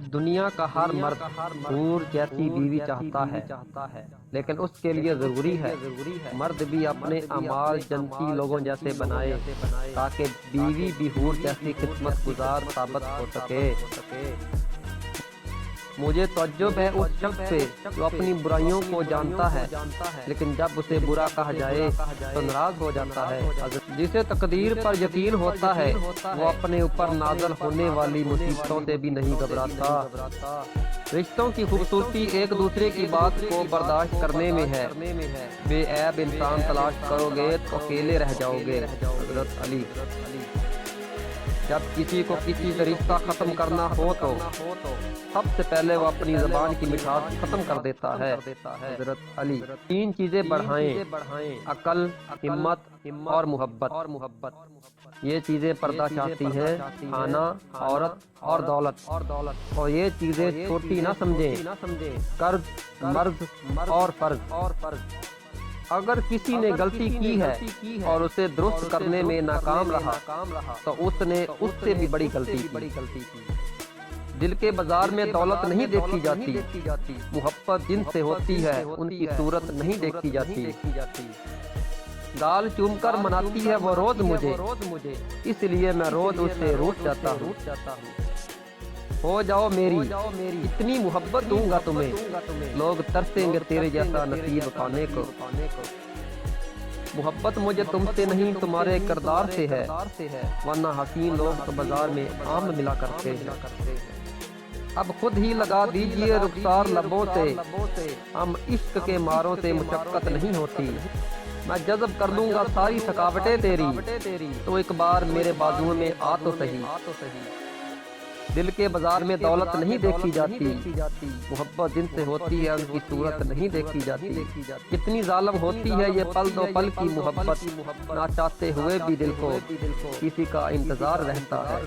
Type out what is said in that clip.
دنیا کا ہر مرد حور جیسی بیوی چاہتا ہے، لیکن اس کے لیے ضروری ہے مرد بھی اپنے اعمال جنسی لوگوں جیسے بنائے تاکہ بیوی بھی حور جیسی خدمت گزار ثابت ہو سکے۔ مجھے تعجب ہے اس شخص سے جو اپنی برائیوں کو جانتا ہے لیکن جب اسے برا کہا جائے تو ناراض ہو جاتا ہے۔ جسے تقدیر پر یقین ہوتا ہے وہ اپنے اوپر نازل ہونے والی مصیبتوں سے بھی نہیں گھبراتا۔ رشتوں کی خوبصورتی ایک دوسرے کی بات کو برداشت کرنے میں ہے۔ بے عیب انسان تلاش کرو گے تو اکیلے رہ جاؤ گے۔ حضرت علی۔ جب کسی کو کسی سے رشتہ ختم کرنا ہو تو سب سے پہلے وہ اپنی زبان کی مٹھاس ختم کر دیتا ہے۔ حضرت علی۔ تین چیزیں بڑھائیں: عقل، ہمت اور محبت۔ یہ چیزیں پردہ چاہتی ہیں، کھانا، عورت اور دولت، اور یہ چیزیں چھوٹی نہ سمجھیں، قرض، مرض اور فرض۔ اگر کسی نے غلطی کی ہے اور اسے درست کرنے میں ناکام رہا تو اس نے اس سے بھی بڑی غلطی کی۔ دل کے بازار میں دولت نہیں دیکھی جاتی، محبت جن سے ہوتی ہے ان کی صورت نہیں دیکھی جاتی۔ گال چوم کر مناتی ہے وہ روز مجھے، اس لیے میں روز اس سے روٹھ جاتا ہوں۔ ہو جاؤ میری، اتنی محبت دوں گا تمہیں، لوگ ترسیں گے تیرے جیسا نصیب پانے کو۔ محبت مجھے تم سے نہیں تمہارے کردار سے ہے، ورنہ حسین لوگ تو بازار میں عام ملا کرتے ہیں۔ اب خود ہی لگا دیجئے رخسار لبوں سے، ہم عشق کے ماروں سے مشقت نہیں ہوتی۔ میں جذب کر لوں گا ساری تھکاوٹیں تیری، تو ایک بار میرے بازوؤں میں آ تو صحیح۔ دل کے بازار میں دولت نہیں دیکھی جاتی، محبت جن سے ہوتی ہے ان کی صورت نہیں دیکھی جاتی۔ کتنی ظالم ہوتی ہے یہ پل دو پل کی محبت، نہ چاہتے ہوئے بھی دل کو کسی کا انتظار رہتا ہے۔